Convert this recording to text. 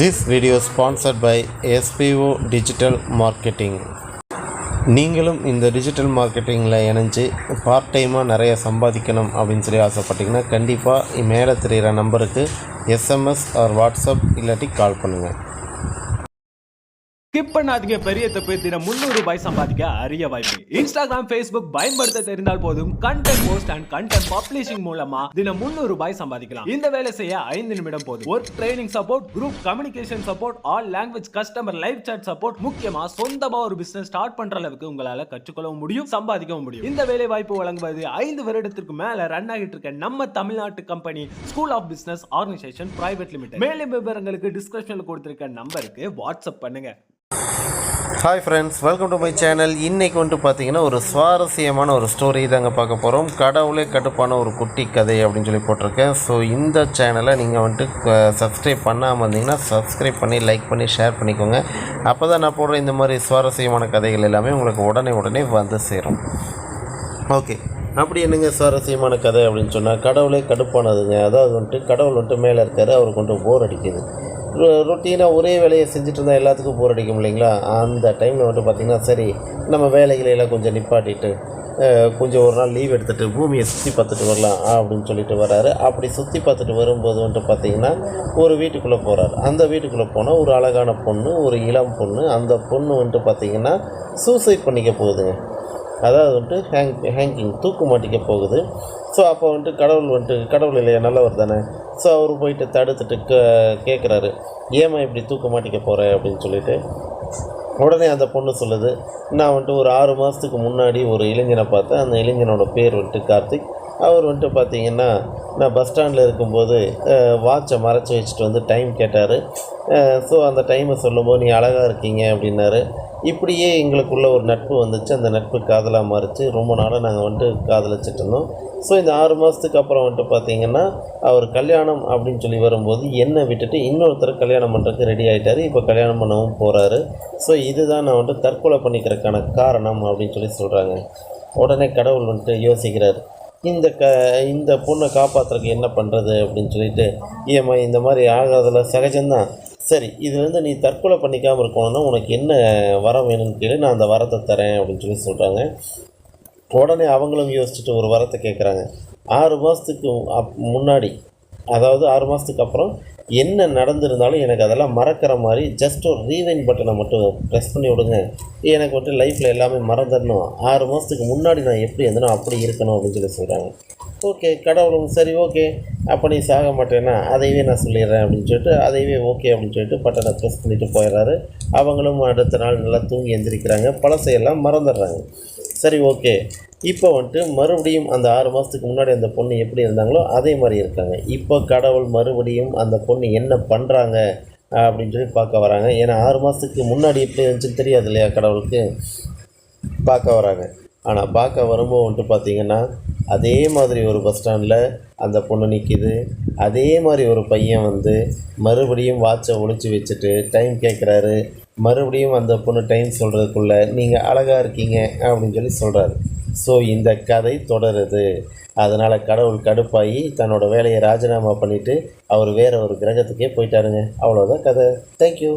This video is sponsored by SPO Digital Marketing. நீங்களும் இந்த digital மார்க்கெட்டிங்கில் இணைஞ்சு பார்ட் டைமாக நிறைய சம்பாதிக்கணும் அப்படின்னு சொல்லி ஆசைப்பட்டீங்கன்னா கண்டிப்பாக மேலே தெரிகிற நம்பருக்கு எஸ்எம்எஸ் ஆர் வாட்ஸ்அப் இல்லாட்டி கால் பண்ணுங்கள். ஸ்கிப் பண்ணாதீங்க, பெரிய தப்பு. தினம் 300 ரூபாய் சம்பாதிக்க அரிய வாய்ப்பு. இன்ஸ்டாகிராம், ஃபேஸ்புக் பயன்படுத்த தெரிந்தால் போதும் content post and content publishing மூலமா தினம் 300 ரூபாய் சம்பாதிக்கலாம். இந்த வேலை செய்ய 5 நிமிடம் போதும். Work training support, group communication support, all language customer live chat support, முக்கியமா சொந்தமா ஒரு பிசினஸ் ஸ்டார்ட் பண்ற அளவுக்கு உங்களால கற்றுக்கொள்ளவும் முடியும், சம்பாதிக்கவும் முடியும். இந்த வேலை வாய்ப்பு வழங்குவது 5 வருடத்திற்கு மேல ரன் ஆகிட்டு இருக்க நம்ம தமிழ்நாட்டு company school of business organisation private limited. மேலும் விவரங்களுக்கு டிஸ்கிரிப்ஷன்ல கொடுத்திருக்க நம்பருக்கு வாட்ஸ்அப் பண்ணுங்க. Hi friends, welcome to my channel. இன்றைக்கி வந்துட்டு பார்த்தீங்கன்னா ஒரு சுவாரஸ்யமான ஒரு ஸ்டோரி தாங்க பார்க்க போகிறோம். கடவுளே கடுப்பான ஒரு குட்டி கதை அப்படின்னு சொல்லி போட்டிருக்கேன். ஸோ இந்த சேனலை நீங்கள் வந்துட்டு சப்ஸ்கிரைப் பண்ணாமல் இருந்தீங்கன்னா சப்ஸ்கிரைப் பண்ணி லைக் பண்ணி ஷேர் பண்ணிக்கோங்க. அப்போ தான் நான் போடுற இந்த மாதிரி சுவாரஸ்யமான கதைகள் எல்லாமே உங்களுக்கு உடனே வந்து சேரும். ஓகே, அப்படி என்னங்க சுவாரஸ்யமான கதை அப்படின்னு சொன்னால், கடவுளே கடுப்பானதுங்க. அதாவது வந்துட்டு கடவுள் வந்துட்டு மேலே இருக்கார், அவருக்கு வந்துட்டு போர் அடிக்குது. ரொட்டீனாக ஒரே வேலையை செஞ்சுட்டு இருந்தால் எல்லாத்துக்கும் போர் அடிக்கும் இல்லைங்களா? அந்த டைமில் வந்துட்டு பார்த்திங்கன்னா, சரி நம்ம வேலைகளெல்லாம் கொஞ்சம் நிப்பாட்டிட்டு கொஞ்சம் ஒரு நாள் லீவ் எடுத்துகிட்டு பூமியை சுற்றி பார்த்துட்டு வரலாம் அப்படின்னு சொல்லிட்டு வர்றாரு. அப்படி சுற்றி பார்த்துட்டு வரும்போது வந்துட்டு பார்த்திங்கன்னா ஒரு வீட்டுக்குள்ளே போகிறார். அந்த வீட்டுக்குள்ளே போனால் ஒரு அழகான பொண்ணு, ஒரு இளம் பொண்ணு. அந்த பொண்ணு வந்துட்டு பார்த்திங்கன்னா சூசைட் பண்ணிக்க போகுதுங்க. அதாவது வந்துட்டு ஹேங்கிங் தூக்கு மாட்டிக்க போகுது. ஸோ அப்போ வந்துட்டு கடவுள் இல்லையா, நல்லவர் தானே. ஸோ அவர் போயிட்டு தடுத்துட்டு கேட்குறாரு, ஏமா இப்படி தூக்கு மாட்டிக்க போகிறேன் அப்படின்னு சொல்லிட்டு. உடனே அந்த பொண்ணு சொல்லுது, நான் வந்துட்டு ஒரு 6 மாதத்துக்கு முன்னாடி ஒரு இளைஞனை பார்த்தேன். அந்த இளைஞனோட பேர் வந்துட்டு கார்த்திக். அவர் வந்துட்டு பார்த்திங்கன்னா நான் பஸ் ஸ்டாண்டில் இருக்கும்போது வாட்சை மறைச்சி வச்சுட்டு வந்து டைம் கேட்டார். ஸோ அந்த டைமை சொல்லும்போது நீ அழகாக இருக்கீங்க அப்படின்னாரு. இப்படியே எங்களுக்குள்ளே ஒரு நட்பு வந்துச்சு. அந்த நட்பு காதலாக மாறிச்சு. ரொம்ப நாளாக நாங்கள் வந்துட்டு காதலிச்சிட்டு இருந்தோம். ஸோ இந்த 6 மாதத்துக்கு அப்புறம் வந்துட்டு பார்த்திங்கன்னா அவர் கல்யாணம் அப்படின்னு சொல்லி வரும்போது என்னை விட்டுட்டு இன்னொருத்தர் கல்யாணம் பண்ணுறதுக்கு ரெடி ஆகிட்டார். இப்போ கல்யாணம் பண்ணவும் போகிறாரு. ஸோ இதுதான் நான் வந்துட்டு தற்கொலை பண்ணிக்கிறதுக்கான காரணம் அப்படின்னு சொல்லி சொல்கிறாங்க. உடனே கடவுள் வந்துட்டு யோசிக்கிறார், இந்த பொண்ணை காப்பாற்றுறதுக்கு என்ன பண்ணுறது அப்படின்னு சொல்லிட்டு, ஏம்மா இந்த மாதிரி ஆகாதல சகஜம்தான். சரி, இதுலேருந்து நீ தற்கொலை பண்ணிக்காமல் இருக்கணும்னா உனக்கு என்ன வரம் வேணும்னு கேளு, நான் அந்த வரத்தை தரேன் அப்படின்னு சொல்லி சொல்கிறாங்க. உடனே அவங்களும் யோசிச்சுட்டு ஒரு வரத்தை கேட்குறாங்க. 6 மாதத்துக்கு முன்னாடி, அதாவது 6 மாதத்துக்கு அப்புறம் என்ன நடந்திருந்தாலும் எனக்கு அதெல்லாம் மறக்கிற மாதிரி ஜஸ்ட் ஒரு ரீவைண்ட் பட்டனை மட்டும் ப்ரெஸ் பண்ணி விடுங்க. எனக்கு வந்துட்டு லைஃப்பில் எல்லாமே மறந்துடணும். 6 மாதத்துக்கு முன்னாடி நான் எப்படி இருந்தனோ அப்படி இருக்கணும் அப்படின்னு சொல்லி சொல்கிறாங்க. ஓகே, கடவுளும் சரி ஓகே, அப்போ நீ சாக மாட்டேன்னா அதையவே நான் சொல்லிடுறேன் அப்படின்னு சொல்லிட்டு அதையவே ஓகே அப்படின்னு சொல்லிட்டு பட்டனை ப்ரெஸ் பண்ணிவிட்டு போயிடுறாரு. அவங்களும் அடுத்த நாள் நல்லா தூங்கி எந்திரிக்கிறாங்க, பழசையெல்லாம் மறந்துடுறாங்க. சரி ஓகே, இப்போ வந்துட்டு மறுபடியும் அந்த 6 மாதத்துக்கு முன்னாடி அந்த பொண்ணு எப்படி இருந்தாங்களோ அதே மாதிரி இருக்காங்க. இப்போ கடவுள் மறுபடியும் அந்த பொண்ணு என்ன பண்ணுறாங்க அப்படின்னு சொல்லி பார்க்க வராங்க. ஏன்னா 6 மாதத்துக்கு முன்னாடி எப்படி இருந்துச்சுன்னு தெரியாது இல்லையா கடவுளுக்கு. பார்க்க வராங்க. ஆனால் பார்க்க வரும்போது வந்துட்டு பார்த்திங்கன்னா அதே மாதிரி ஒரு பஸ் ஸ்டாண்டில் அந்த பொண்ணு நிற்கிது. அதே மாதிரி ஒரு பையன் வந்து மறுபடியும் வாட்சை ஒழிச்சு வச்சுட்டு டைம் கேட்குறாரு. மறுபடியும் அந்த பொண்ணு டைம் சொல்கிறதுக்குள்ளே நீங்கள் அழகாக இருக்கீங்க அப்படின்னு சொல்லி சொல்கிறாரு. ஸோ இந்த கதை தொடருது. அதனால் கடவுள் கடுப்பாகி தன்னோட வேலையை ராஜினாமா பண்ணிவிட்டு அவர் வேறு ஒரு கிரகத்துக்கே போயிட்டாருங்க. அவ்வளோதான் கதை. தேங்க்யூ.